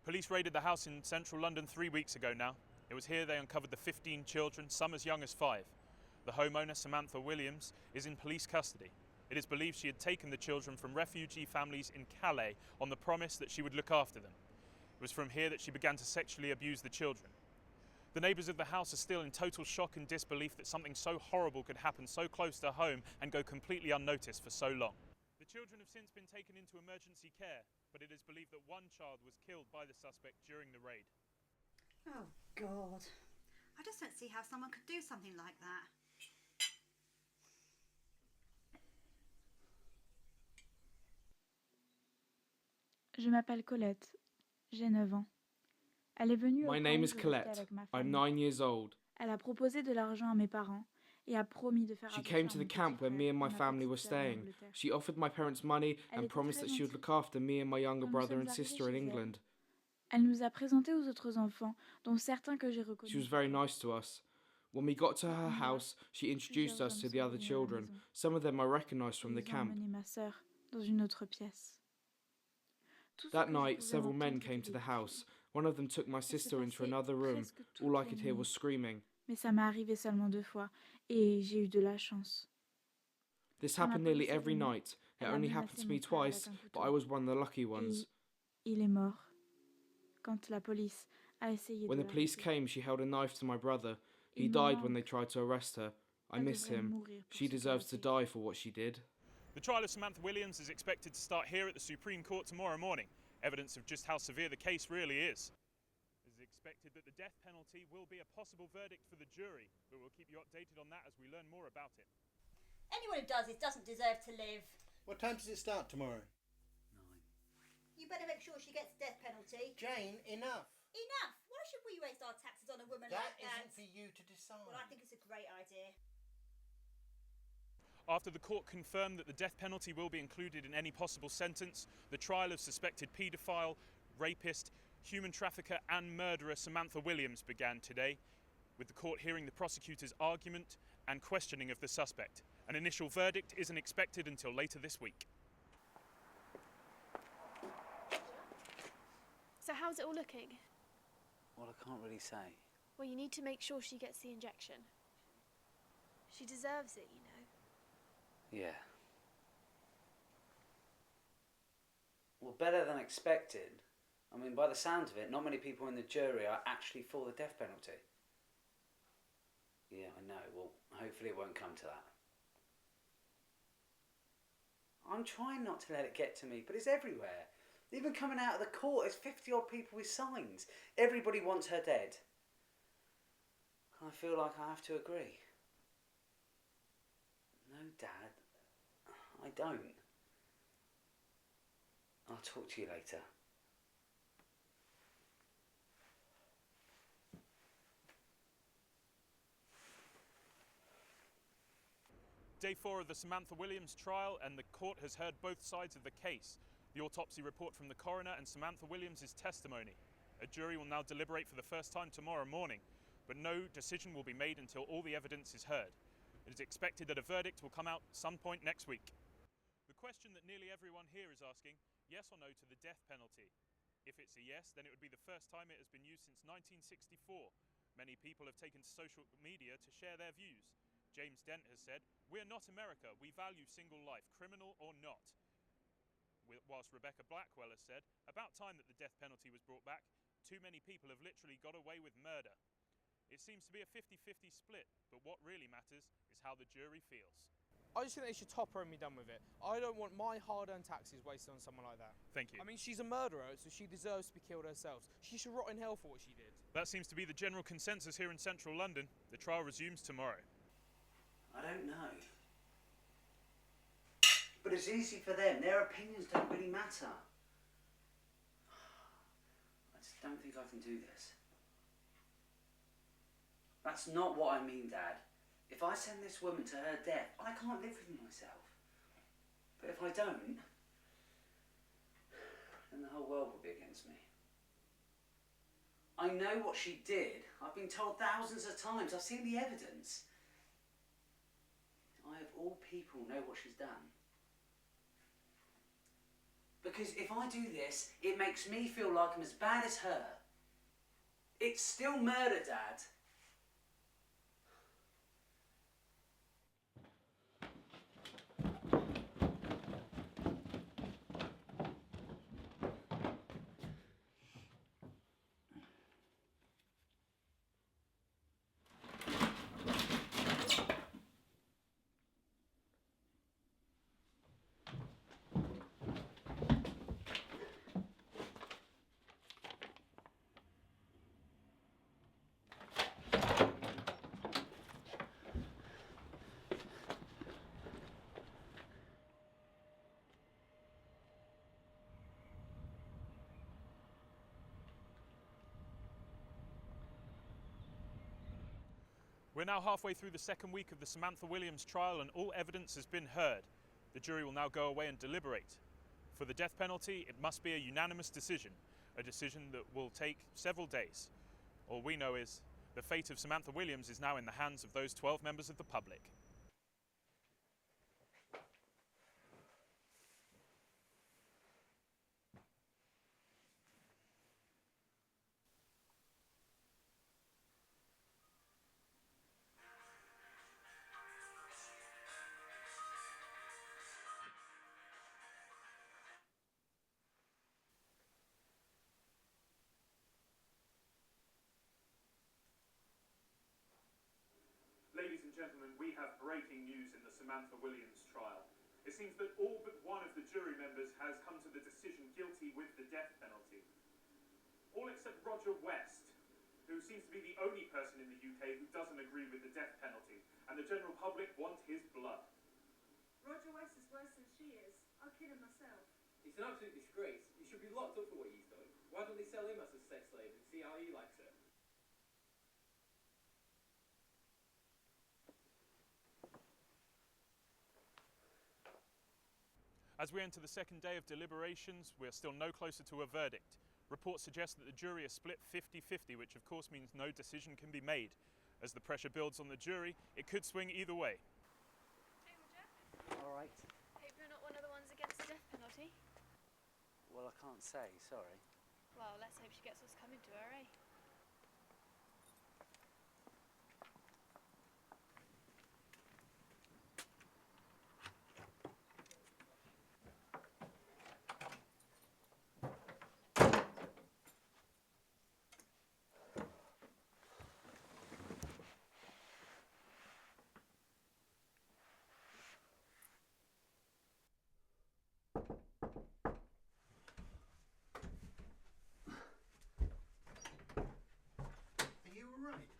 Police raided the house in central London 3 weeks ago now. It was here they uncovered the 15 children, some as young as 5. The homeowner, Samantha Williams, is in police custody. It is believed she had taken the children from refugee families in Calais on the promise that she would look after them. It was from here that she began to sexually abuse the children. The neighbours of the house are still in total shock and disbelief that something so horrible could happen so close to home and go completely unnoticed for so long. The children have since been taken into emergency care, but it is believed that one child was killed by the suspect during the raid. Oh, God. I just don't see how someone could do something like that. Je m'appelle Colette. J'ai 9 ans. Elle est venue My au name camp is où je restais Colette. avec ma I'm famille. 9 years old. Elle a proposé de l'argent à mes parents et a promis de faire She attention came à to mon the petit camp where frère me and my et ma family petite were sœur en staying. Angleterre. She offered my parents money Elle and était promised très that she would gentille. look after me and my younger Quand nous brother sommes and arrivés sister in chez elle, England. Elle nous a présenté aux autres enfants, dont certains que j'ai reconnus. She was very nice to us. When we got to her house, she introduced us to the other children. Some of them I recognised from the Ils ont camp. emmené ma sœur dans une autre pièce. Tout ce That que je night, pouvais several men entendre came était to the des house. cris. One of them took my Ça s'est sister into passé another room. presque toute All I la could hear nuit. was screaming. Mais ça m'est arrivé seulement 2 fois, et j'ai eu de la chance. This Quand la happened nearly police est every venue, night. It elle a only menacé happened to mon me frère avec twice, un but I couteau. was one of the lucky Et ones. il est mort. Quand la police a essayé When de the police l'arrêter. came, she held a knife to my brother. He Il me died when they manque. tried to arrest her. I Elle miss devrait him. mourir pour She ce qu'elle a deserves to fait. die for what she did. The trial of Samantha Williams is expected to start here at the Supreme Court tomorrow morning, evidence of just how severe the case really is. It is expected that the death penalty will be a possible verdict for the jury, but we'll keep you updated on that as we learn more about it. Anyone who does this doesn't deserve to live. What time does it start tomorrow? 9. You better make sure she gets the death penalty. Jane, enough. Enough! Why should we waste our taxes on a woman That like that? isn't for you to decide. Well, I think it's a great idea. After the court confirmed that the death penalty will be included in any possible sentence, the trial of suspected paedophile, rapist, human trafficker and murderer Samantha Williams began today, with the court hearing the prosecutor's argument and questioning of the suspect. An initial verdict isn't expected until later this week. So how's it all looking? Well, I can't really say. Well, you need to make sure she gets the injection. She deserves it, you know. Yeah. Well, better than expected. I mean, by the sounds of it, not many people in the jury are actually for the death penalty. Yeah, I know. Well, hopefully it won't come to that. I'm trying not to let it get to me, but it's everywhere. Even coming out of the court, there's 50-odd people with signs. Everybody wants her dead. I feel like I have to agree. No, Dad. I don't. I'll talk to you later. Day 4 of the Samantha Williams trial, and the court has heard both sides of the case. The autopsy report from the coroner and Samantha Williams' testimony. A jury will now deliberate for the first time tomorrow morning, but no decision will be made until all the evidence is heard. It is expected that a verdict will come out some point next week. The question that nearly everyone here is asking, yes or no to the death penalty? If it's a yes, then it would be the first time it has been used since 1964. Many people have taken to social media to share their views. James Dent has said, "We're not America, we value single life, criminal or not." Whilst Rebecca Blackwell has said, "About time that the death penalty was brought back. Too many people have literally got away with murder." It seems to be a 50-50 split, but what really matters is how the jury feels. I just think they should top her and be done with it. I don't want my hard-earned taxes wasted on someone like that. Thank you. I mean, she's a murderer, so she deserves to be killed herself. She should rot in hell for what she did. That seems to be the general consensus here in central London. The trial resumes tomorrow. I don't know. But it's easy for them. Their opinions don't really matter. I just don't think I can do this. That's not what I mean, Dad. If I send this woman to her death, I can't live with myself. But if I don't, then the whole world will be against me. I know what she did. I've been told thousands of times. I've seen the evidence. I, of all people, know what she's done. But Because if I do this, it makes me feel like I'm as bad as her. It's still murder, Dad. We're now halfway through the second week of the Samantha Williams trial and all evidence has been heard. The jury will now go away and deliberate. For the death penalty, it must be a unanimous decision, a decision that will take several days. All we know is the fate of Samantha Williams is now in the hands of those 12 members of the public. Ladies and gentlemen, we have breaking news in the Samantha Williams trial. It seems that all but one of the jury members has come to the decision guilty with the death penalty. All except Roger West, who seems to be the only person in the UK who doesn't agree with the death penalty, and the general public want his blood. Roger West is worse than she is. I'll kill him myself. It's an absolute disgrace. He should be locked up for what he's done. Why don't they sell him as a sex slave and see how he likes it? As we enter the second day of deliberations, we are still no closer to a verdict. Reports suggest that the jury is split 50-50, which of course means no decision can be made. As the pressure builds on the jury, it could swing either way. Hey, Roger. All right. Hope you're not one of the ones against the death penalty. Well, I can't say, sorry. Well, let's hope she gets what's coming to her, eh? Are you alright?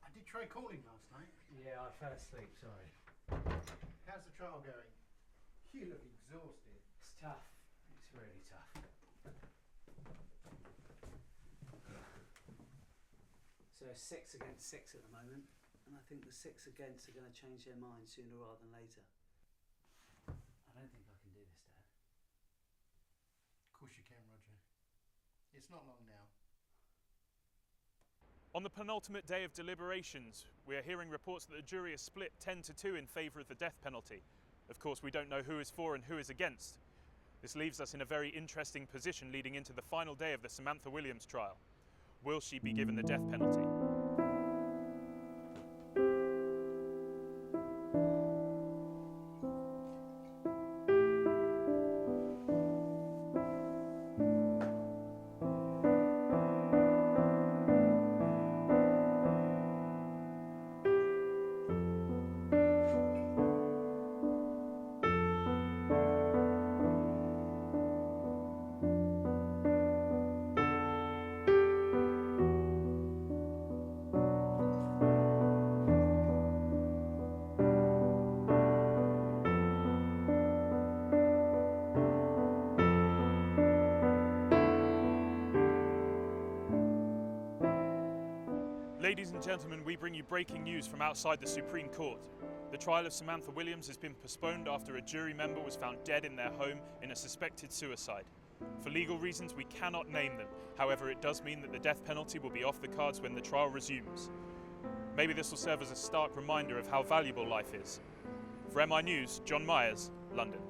I did try calling last night. Yeah, I fell asleep, sorry. How's the trial going? You look exhausted. It's tough. It's really tough. So 6 against 6 at the moment, and I think the 6 against are going to change their mind sooner rather than later. I don't think I can do this, Dad. Of course you can, Roger. It's not long now. On the penultimate day of deliberations, we are hearing reports that the jury is split 10-2 in favour of the death penalty. Of course, we don't know who is for and who is against. This leaves us in a very interesting position leading into the final day of the Samantha Williams trial. Will she be given the death penalty? Ladies and gentlemen, we bring you breaking news from outside the Supreme Court. The trial of Samantha Williams has been postponed after a jury member was found dead in their home in a suspected suicide. For legal reasons, we cannot name them. However, it does mean that the death penalty will be off the cards when the trial resumes. Maybe this will serve as a stark reminder of how valuable life is. For MI News, John Myers, London.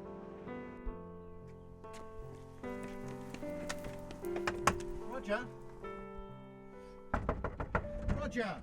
Roger? Roger!